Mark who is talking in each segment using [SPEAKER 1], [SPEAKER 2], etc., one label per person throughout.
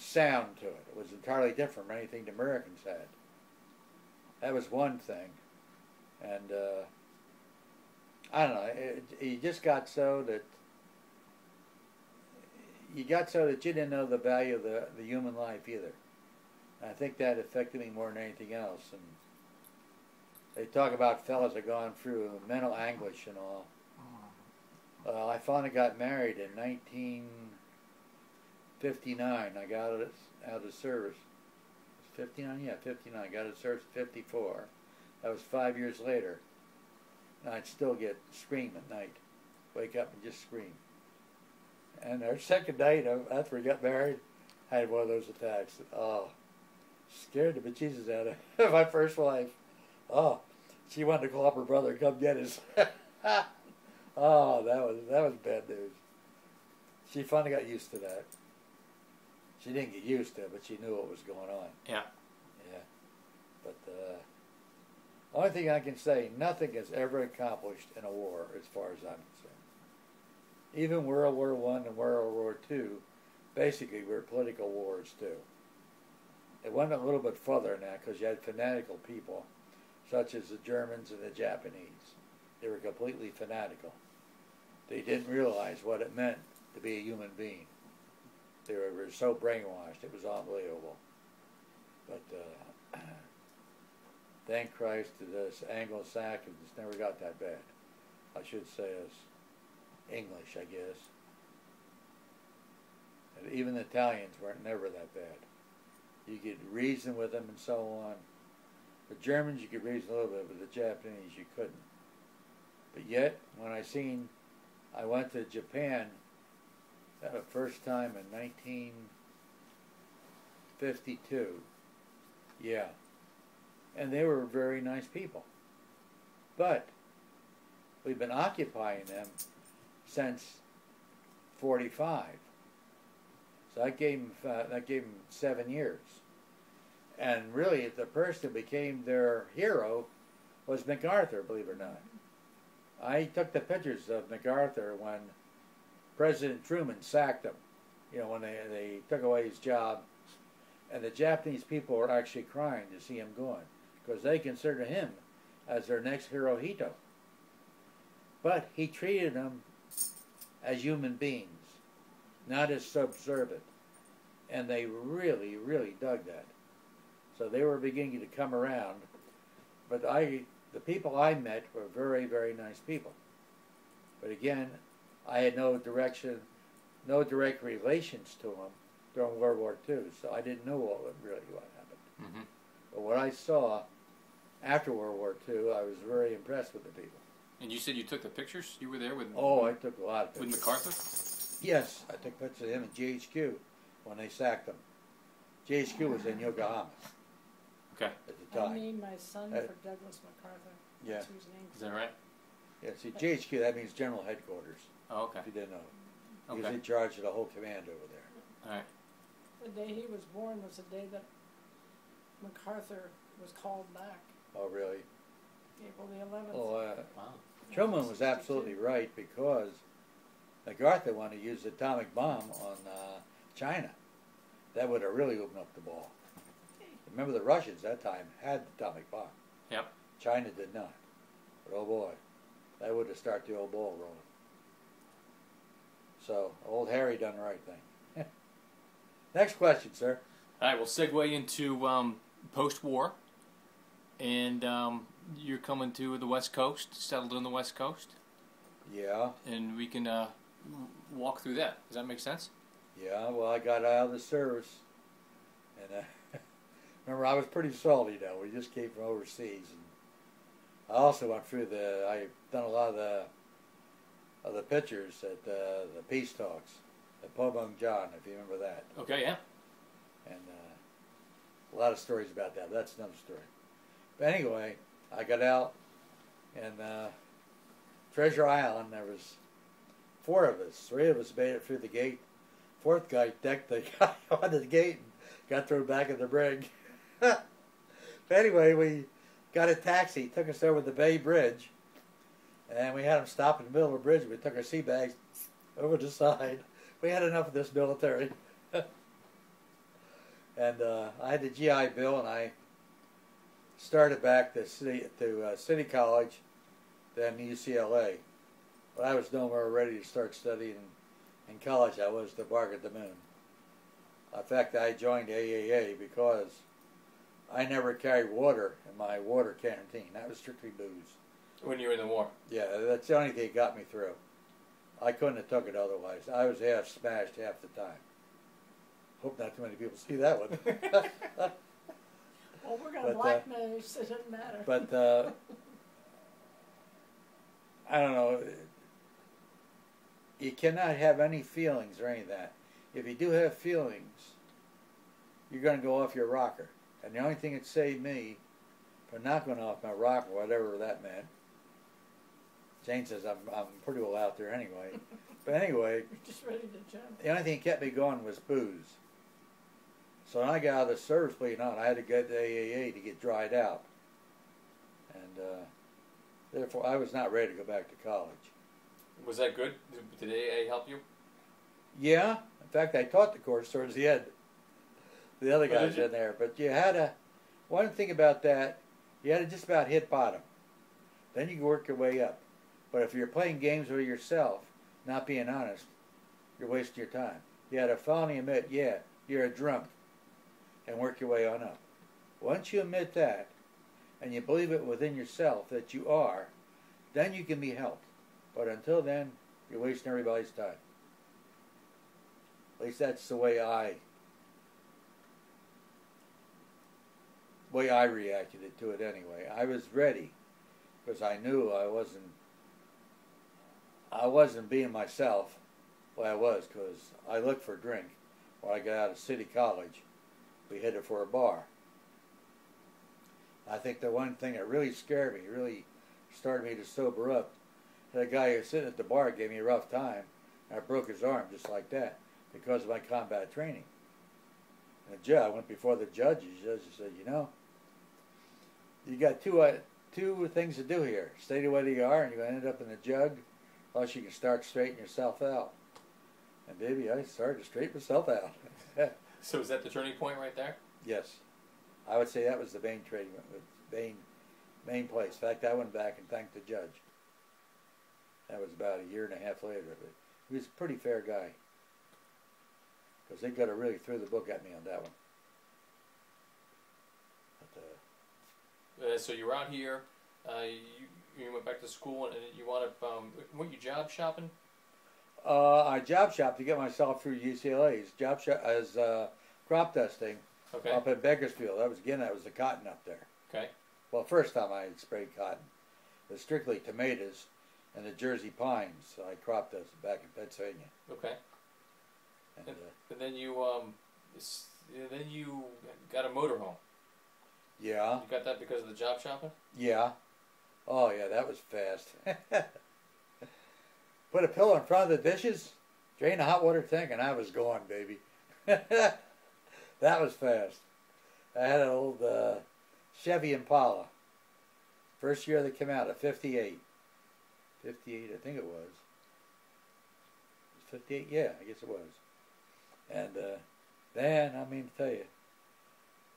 [SPEAKER 1] sound to it. It was entirely different from anything the Americans had. That was one thing. And I don't know, you just got so that you didn't know the value of the human life either. And I think that affected me more than anything else. And they talk about fellas that gone through mental anguish and all. I finally got married in 1959. I got out of service. 59? Yeah, 59. Got out of service in 54. That was 5 years later. And I'd still scream at night. Wake up and just scream. And our second night after we got married, I had one of those attacks. Oh, scared the bejesus out of my first wife. Oh, she wanted to call up her brother and come get us. Oh, that was bad news. She finally got used to that. She didn't get used to it, but she knew what was going on.
[SPEAKER 2] Yeah.
[SPEAKER 1] Yeah. But the only thing I can say, nothing is ever accomplished in a war as far as I'm concerned. Even World War I and World War II basically were political wars too. It went a little bit further than that because you had fanatical people, such as the Germans and the Japanese. They were completely fanatical. They didn't realize what it meant to be a human being. They were so brainwashed, it was unbelievable. But thank Christ to this Anglo-Saxons never got that bad. I should say it's English, I guess. And even the Italians weren't never that bad. You could reason with them and so on. The Germans you could reason a little bit, but the Japanese you couldn't. But yet, when I went to Japan the first time in 1952. Yeah. And they were very nice people. But we've been occupying them since 45. So that gave them 7 years. And really, the person who became their hero was MacArthur, believe it or not. I took the pictures of MacArthur when President Truman sacked him. You know, when they took away his job. And the Japanese people were actually crying to see him going, because they considered him as their next Hirohito. But he treated them as human beings, not as subservient. And they really, really dug that. So they were beginning to come around. But the people I met were very, very nice people. But again, I had no direct relations to them during World War II, so I didn't know what happened.
[SPEAKER 2] Mm-hmm.
[SPEAKER 1] But what I saw after World War II, I was very impressed with the people.
[SPEAKER 2] And you said you took the pictures? You were there with...
[SPEAKER 1] Oh, I took a lot of pictures.
[SPEAKER 2] With MacArthur?
[SPEAKER 1] Yes, I took pictures of him at GHQ when they sacked him. GHQ was in Yokohama.
[SPEAKER 2] Okay.
[SPEAKER 1] At the time.
[SPEAKER 3] I named my son for Douglas MacArthur.
[SPEAKER 1] Yeah.
[SPEAKER 3] That's whose name.
[SPEAKER 2] Is that right?
[SPEAKER 1] Yeah, see, GHQ, that means General Headquarters.
[SPEAKER 2] Oh, okay.
[SPEAKER 1] If you didn't know. He
[SPEAKER 2] Okay.
[SPEAKER 1] was in charge of the whole command over there.
[SPEAKER 2] All right.
[SPEAKER 3] The day he was born was the day that MacArthur was called back,
[SPEAKER 1] Oh, really?
[SPEAKER 3] April the 11th.
[SPEAKER 1] Oh,
[SPEAKER 2] Wow.
[SPEAKER 1] Truman was absolutely right, because MacArthur wanted to use the atomic bomb on China. That would have really opened up the ball. Remember, the Russians that time had the atomic bomb.
[SPEAKER 2] Yep.
[SPEAKER 1] China did not. But oh boy, that would have started the old ball rolling. So, old Harry done the right thing. Next question, sir.
[SPEAKER 2] All right, we'll segue into post-war. And you're coming to the West Coast, settled on the West Coast.
[SPEAKER 1] Yeah.
[SPEAKER 2] And we can walk through that. Does that make sense?
[SPEAKER 1] Yeah, well, I got out of the service. And remember, I was pretty salty, though. We just came from overseas. And I also went through I've done a lot of the pictures at the peace talks at Pobung John, if you remember that.
[SPEAKER 2] Okay, yeah.
[SPEAKER 1] And a lot of stories about that, but that's another story. But anyway, I got out, and Treasure Island, there was 4 of us. 3 of us made it through the gate. 4th guy decked the guy on the gate and got thrown back in the brig. But anyway, we got a taxi, took us over the Bay Bridge, and we had him stop in the middle of the bridge. We took our sea bags over the side. We had enough of this military. And I had the GI Bill, and I started back to City College, then UCLA. But I was no more ready to start studying in college. I was to bark at the moon. In fact, I joined AAA because I never carried water in my water canteen. That was strictly booze.
[SPEAKER 2] When you were in the war?
[SPEAKER 1] Yeah, that's the only thing that got me through. I couldn't have took it otherwise. I was half smashed half the time. Hope not too many people see that one.
[SPEAKER 3] Well, we're going to blackmail you, so it doesn't matter.
[SPEAKER 1] But I don't know. You cannot have any feelings or any of that. If you do have feelings, you're going to go off your rocker. And the only thing that saved me from not going off my rocker, whatever that meant, Jane says I'm pretty well out there anyway. But anyway,
[SPEAKER 3] You're just ready to jump.
[SPEAKER 1] the only thing that kept me going was booze. So when I got out of the service bleeding on, I had to go to AAA to get dried out. And therefore, I was not ready to go back to college.
[SPEAKER 2] Was that good? Did AA help you?
[SPEAKER 1] Yeah. In fact, I taught the course towards the end. The other guys in there. But you had to, one thing about that, you had to just about hit bottom. Then you can work your way up. But if you're playing games with yourself, not being honest, you're wasting your time. You had to finally admit, yeah, you're a drunk, and work your way on up. Once you admit that, and you believe it within yourself that you are, then you can be helped. But until then, you're wasting everybody's time. At least that's the way I reacted to it anyway. I was ready because I knew I wasn't being myself. Well, I was, because I looked for a drink. When I got out of City College, we headed for a bar. I think the one thing that really scared me, really started me to sober up, that guy who was sitting at the bar gave me a rough time. And I broke his arm just like that because of my combat training. And the judge, I went before the judge. The judge said, you know, you got two things to do here. Stay the way you are, and you're going to end up in the jug, unless you can start straightening yourself out. And baby, I started to straighten myself out.
[SPEAKER 2] So is that the turning point right there?
[SPEAKER 1] Yes. I would say that was the main place. In fact, I went back and thanked the judge. That was about a year and a half later. But he was a pretty fair guy. Because they got to really throw the book at me on that one. But,
[SPEAKER 2] So you were out here, you went back to school, and you wound up, weren't you job shopping?
[SPEAKER 1] I job shopped to get myself through UCLA's job shop as crop dusting up in Bakersfield. That was the cotton up there.
[SPEAKER 2] Okay.
[SPEAKER 1] Well, first time I had sprayed cotton, it was strictly tomatoes and the Jersey pines. So I crop dusted back in Pennsylvania.
[SPEAKER 2] Okay.
[SPEAKER 1] And
[SPEAKER 2] then you got a motorhome.
[SPEAKER 1] yeah.
[SPEAKER 2] You got that because of the job shopping?
[SPEAKER 1] Yeah. Oh yeah, that was fast. Put a pillow in front of the dishes, drain the hot water tank, and I was going, baby. That was fast. I had an old Chevy Impala. First year they came out, a 58. 58, I think it was. 58, yeah, I guess it was. And then, I mean to tell you,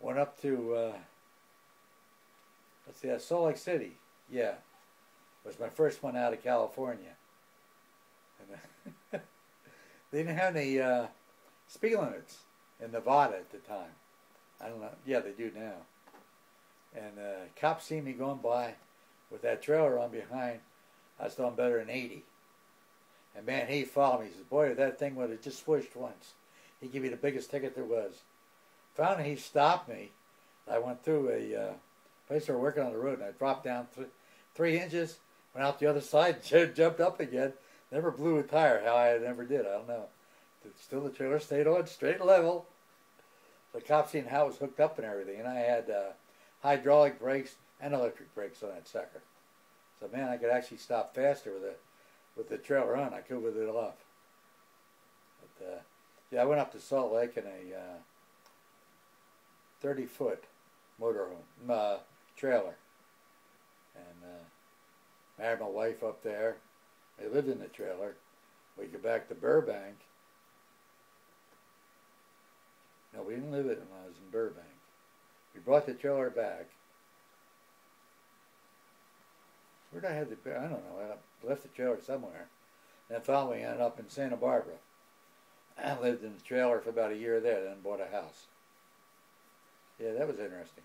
[SPEAKER 1] went up to, let's see, Salt Lake City. Yeah, was my first one out of California. And they didn't have any speed limits in Nevada at the time. I don't know. Yeah, they do now. And cops see me going by with that trailer on behind. I was doing better than 80. And man, he followed me. He says, boy, if that thing would have just swished once, he'd give me the biggest ticket there was. Finally, he stopped me. I went through a place where we were working on the road, and I dropped down 3 inches, went out the other side, jumped up again. Never blew a tire, how I never did, I don't know. Still the trailer stayed on, straight and level. The cops seen how it was hooked up and everything, and I had hydraulic brakes and electric brakes on that sucker. So man, I could actually stop faster with the trailer on. I could with it off. But yeah, I went up to Salt Lake in a 30-foot motorhome trailer, and married my wife up there. They lived in the trailer. We go back to Burbank. No, we didn't live it when I was in Burbank. We brought the trailer back. Where did I have the? I don't know. I left the trailer somewhere. And finally, we ended up in Santa Barbara. I lived in the trailer for about a year there, then bought a house. Yeah, that was interesting.